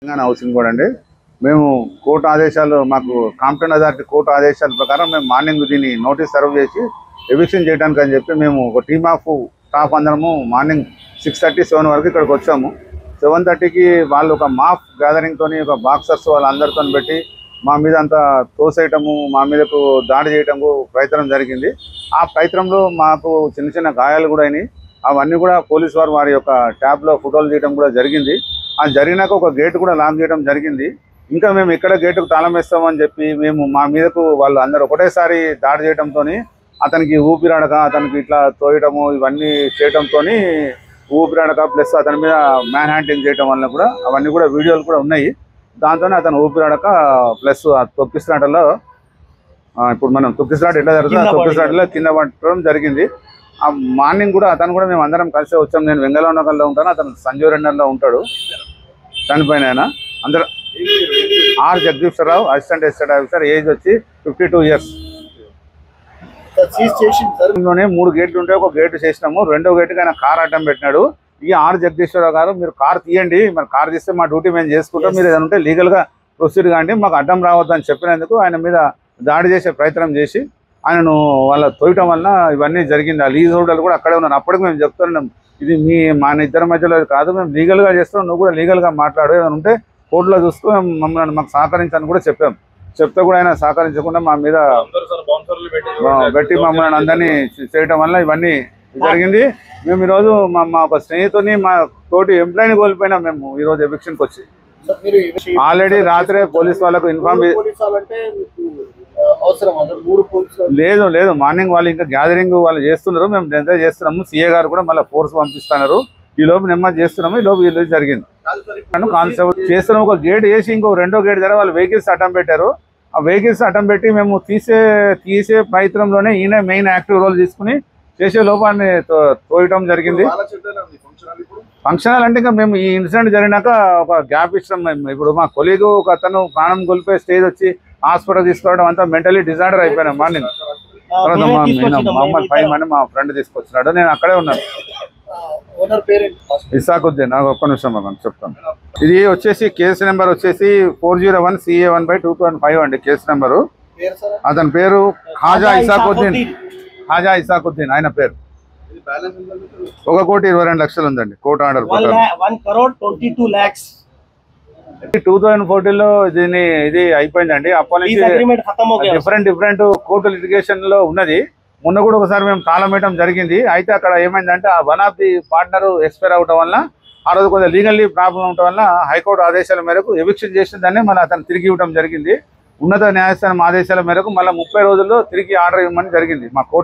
Telangana housing board అండి. మేము court ఆదేశాలు మాకు కాంపిటెంట్ అథారిటీ కోర్టు ఆదేశాల ప్రకారం మేము మార్నింగ్ దీన్ని నోటీస్ సర్వ్ చేసి ఎవిక్షన్ చేయడానికి అని చెప్పి మేము ఒక టీమ్ ఆఫ్ స్టాఫ్ అందరము మార్నింగ్ 6:30, 7 వరకు ఇక్కడికి వచ్చాము. 7:30కి వాళ్ళు ఒక మాఫ్ గ్యాదరింగ్తో ఒక బాక్సర్స్ వాళ్ళందరితో పెట్టి మా మీద అంతా తోసేయటము, మా మీదకు దాడి చేయటము ప్రయత్నం జరిగింది. ఆ ప్రయత్నంలో మాకు చిన్న చిన్న గాయాలు కూడా అయినాయి. అవన్నీ కూడా పోలీసు వారు వారి యొక్క ట్యాబ్లో ఫోటోలు తీయడం కూడా జరిగింది. ఆ జరిగినాక ఒక గేటు కూడా లాక్ చేయడం జరిగింది. ఇంకా మేము ఇక్కడ గేటుకు తాళం వేస్తామని చెప్పి మేము మా మీదకు వాళ్ళు అందరూ ఒకటేసారి దాడి చేయడంతో అతనికి ఊపిరాడక అతనికి ఇట్లా తోయటము ఇవన్నీ చేయడంతో ఊపిరాడక ప్లస్ అతని మీద మ్యాన్ హ్యాండింగ్ చేయడం వల్ల కూడా అవన్నీ కూడా వీడియోలు కూడా ఉన్నాయి. దాంతోనే అతను ఊపిరాడక ప్లస్ ఆ తొక్కిసలాటలో ఇప్పుడు మనం తొక్కిసలాట ఎట్లా జరుగుతుంది ఆ తొక్కిసలాటలో కింద పట్టడం జరిగింది. ఆ మార్నింగ్ కూడా అతను కూడా మేము అందరం కలిసి వచ్చాం. నేను వెంగళనగర్లో ఉంటాను, అతను సంజీవ్ రెండర్లో ఉంటాడు. చనిపోయిన ఆయన అందరూ R Jagadishwararao, assistant estate officer, age వచ్చి 52 years. 3 గేట్లు ఉంటే ఒక గేటు చేసినాము. 2వ గేటుకి ఆయన కార్ అడ్డం పెట్టినాడు. ఈ ఆర్ జగదీశ్వరరావు గారు మీరు కార్ తీయండి, మరి కార్ తీస్తే మా డ్యూటీ మేము చేసుకుంటాం, మీరు ఏదైనా ఉంటే లీగల్గా ప్రొసీడ్ కాండి, మాకు అడ్డం రావద్దని చెప్పినందుకు ఆయన మీద దాడి చేసే ప్రయత్నం చేసి ఆయనను వాళ్ళ తోయటం వల్ల ఇవన్నీ జరిగింది. ఆ లీజ్ హోల్డర్లు కూడా అక్కడే ఉన్నారు. అప్పటికి మేము చెప్తున్నాం ఇది మన ఇద్దరి మధ్యలో కాదు, మేము లీగల్గా చేస్తున్నాం, నువ్వు కూడా లీగల్గా మాట్లాడు, ఏదైనా ఉంటే కోర్టులో చూస్తూ మమ్మల్ని మాకు సహకరించని కూడా చెప్పాం. చెప్తే కూడా ఆయన సహకరించకుండా మా మీద పెట్టి మమ్మల్ని అందరినీ చేయటం వల్ల ఇవన్నీ జరిగింది. మేము ఈరోజు మా ఒక స్నేహితుని మా తోటి ఎంప్లాయీని కోల్పోయినాం. మేము ఈరోజు ఎవిక్షన్కి వచ్చి ఆల్రెడీ రాత్రే పోలీస్ వాళ్ళకు ఇన్ఫార్మ్ లేదు మార్నింగ్ వాళ్ళు ఇంకా గ్యాదరింగ్ వాళ్ళు చేస్తున్నారు, మేము ఎంత చేస్తున్నాము. సీఏ గారు కూడా మళ్ళీ ఫోర్స్ పంపిస్తున్నారు. ఈ లోపు నెమ్మది చేస్తున్నాము. ఈ లోపు ఇది జరిగింది. కానిస్టేబుల్ చేస్తున్నాం. ఒక గేట్ వేసి ఇంకో 2వ గేట్ దగ్గర వాళ్ళు వెహికల్స్ అడ్డం పెట్టారు. ఆ వెహికల్స్ అడ్డం పెట్టి మేము తీసే ప్రయత్నంలోనే ఈయన మెయిన్ యాక్టివ్ రోల్ తీసుకుని చేసే లోపాన్ని తోయటం జరిగింది. ఫంక్షనల్ అంటే ఇంకా మేము ఈ ఇన్సిడెంట్ జరిగినాక ఒక గ్యాప్ ఇస్తాం. మేము ఇప్పుడు మా కొలీగు ఒక అతను ప్రాణం కోల్పోయే స్టేజ్ వచ్చి హాస్పిటల్ తీసుకోవడం అంతా మెంటలీ డిజార్డర్ అయిపోయినా. మార్నింగ్ తర్వాత మమ్మల్ని 5 మంది మా ఫ్రెండ్ తీసుకొచ్చినాడు. నేను అక్కడే ఉన్నాను. ఇసాకుద్దీన్. నాకు ఒక్క నిమిషం మనం చెప్తాను. ఇది వచ్చేసి కేసు నెంబర్ వచ్చేసి 401 CA1/2005 అండి కేసు నెంబరు. అతని పేరు ఖాజా ఇసాకుద్దీన్ ఆయన పేరు. 1,22,00,000 ఉందండి కోర్టు ఆర్డర్. 2014లో ఇది అయిపోయిందండి. అప్పటి నుంచి డిఫరెంట్ కోర్టు లిటిగేషన్ లో ఉన్నది. మొన్న కూడా ఒకసారి మేము తాళం వేయడం జరిగింది. అయితే అక్కడ ఏమైందంటే ఆ one of the partner expire అవటం వల్ల ఆ రోజు కొంచెం లీగల్లీ ప్రాబ్లం అవటం వల్ల హైకోర్టు ఆదేశాల మేరకు ఎవిక్షన్ చేసిన దాన్ని మళ్ళీ అతను తిరిగి ఇవ్వడం జరిగింది. ఉన్నత న్యాయస్థానం ఆదేశాల మేరకు మళ్ళీ 30 రోజుల్లో తిరిగి ఆర్డర్ ఇవ్వమని జరిగింది మా కోర్టు.